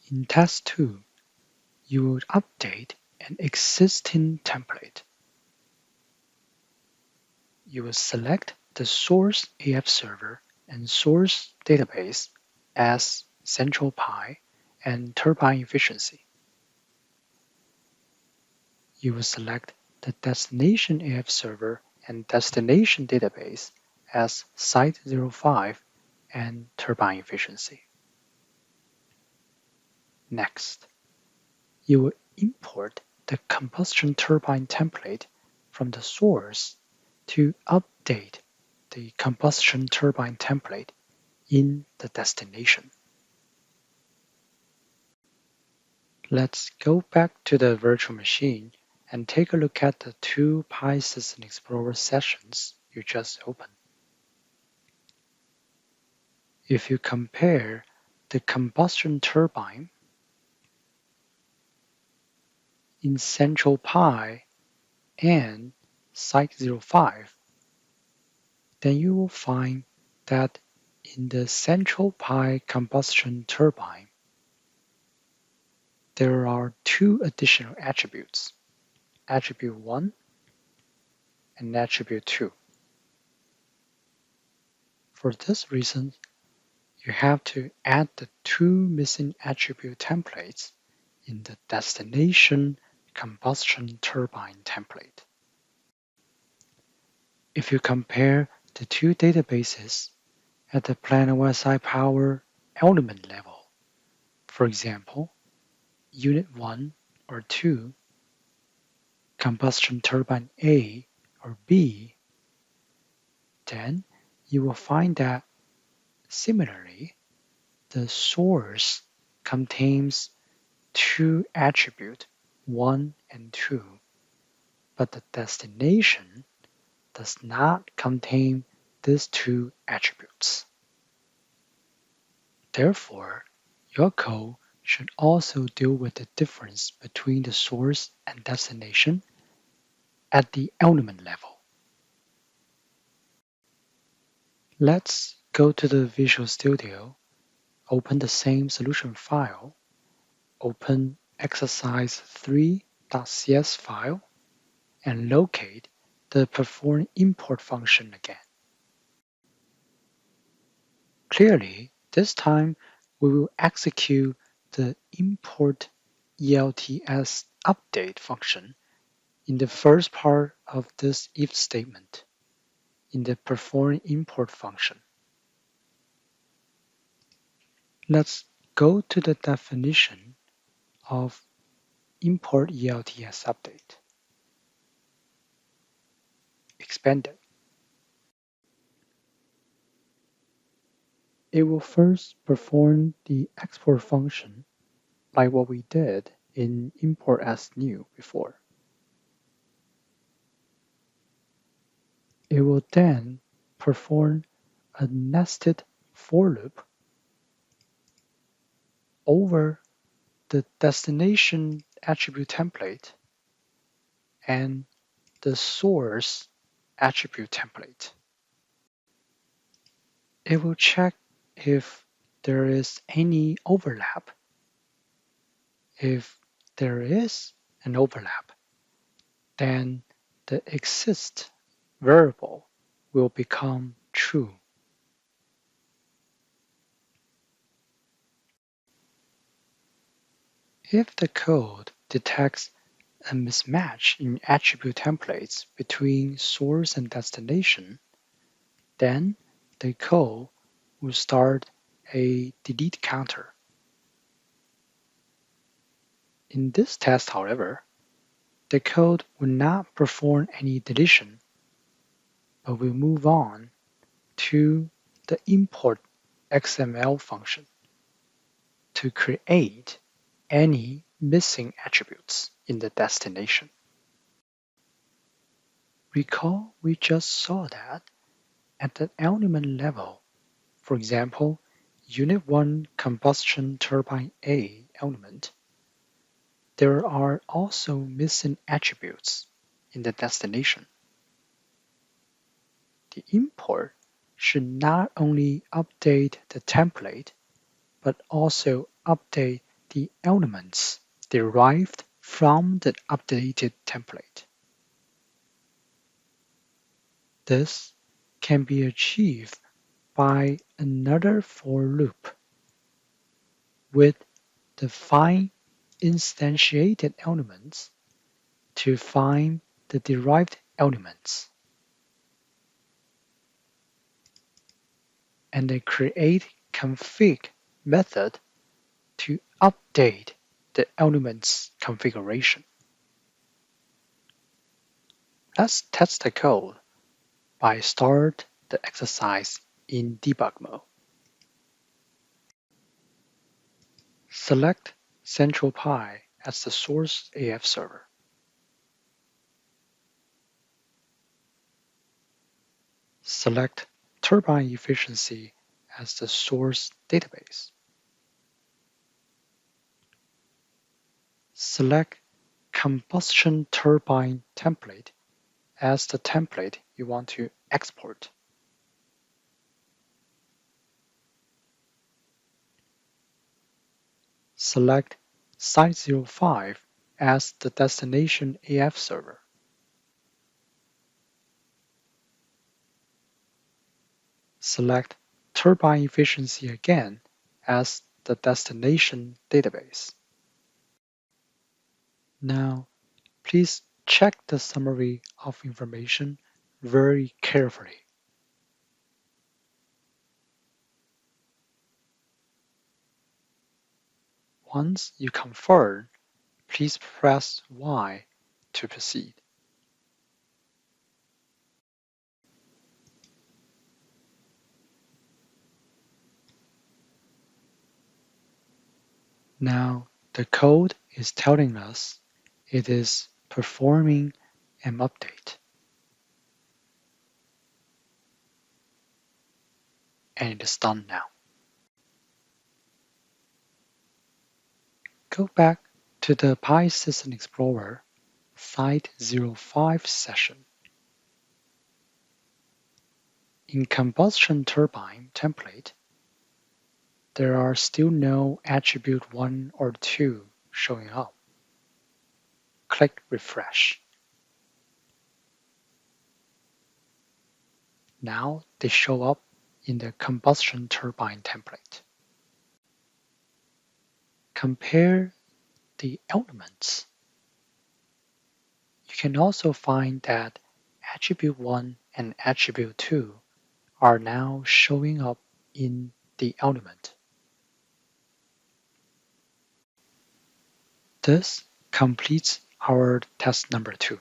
In Task 2, you will update an existing template. You will select the source AF server and source database as Central Pi and turbine efficiency. You will select the destination AF server and destination database as Site05 and turbine efficiency. Next, you will import the combustion turbine template from the source to update the combustion turbine template in the destination. Let's go back to the virtual machine and take a look at the two Pi System Explorer sessions you just opened. If you compare the combustion turbine in Central Pi and Site05, then you will find that in the Central Pi combustion turbine, there are two additional attributes, attribute 1 and attribute 2. For this reason, you have to add the two missing attribute templates in the destination combustion turbine template. If you compare the two databases at the PlanOSI power element level, for example, Unit 1 or 2, combustion turbine A or B, then you will find that similarly, the source contains two attributes, 1 and 2, but the destination does not contain these two attributes. Therefore, your code should also deal with the difference between the source and destination at the element level. Let's go to the Visual Studio, open the same solution file, open Ex.3b.cs file, and locate the perform import function again. Clearly, this time we will execute the import ELTS update function in the first part of this if statement in the perform import function. Let's go to the definition of import ELTS update. Expand it. It will first perform the export function like what we did in import as new before. It will then perform a nested for loop over the destination attribute template and the source attribute template. It will check if there is any overlap. If there is an overlap, then the exist variable will become true. If the code detects a mismatch in attribute templates between source and destination, then the code will start a delete counter. In this test, however, the code will not perform any deletion, but will move on to the import XML function to create any missing attributes in the destination. Recall we just saw that at the element level, for example, Unit 1 combustion turbine A element, there are also missing attributes in the destination. The import should not only update the template, but also update the elements derived from the updated template. This can be achieved by another for loop with the find instantiated elements to find the derived elements, and the create config method to update the element's configuration. Let's test the code by start the exercise in debug mode. Select Central Pi as the source AF server. Select turbine efficiency as the source database. Select combustion turbine template as the template you want to export. Select Site05 as the destination AF server. Select turbine efficiency again as the destination database. Now, please check the summary of information very carefully. Once you confirm, please press Y to proceed. Now, the code is telling us it is performing an update. And it is done now. Go back to the Pi System Explorer Site05 session. In combustion turbine template, there are still no attribute 1 or 2 showing up. Click Refresh. Now they show up in the combustion turbine template. Compare the elements. You can also find that attribute 1 and attribute 2 are now showing up in the element. This completes our test number 2.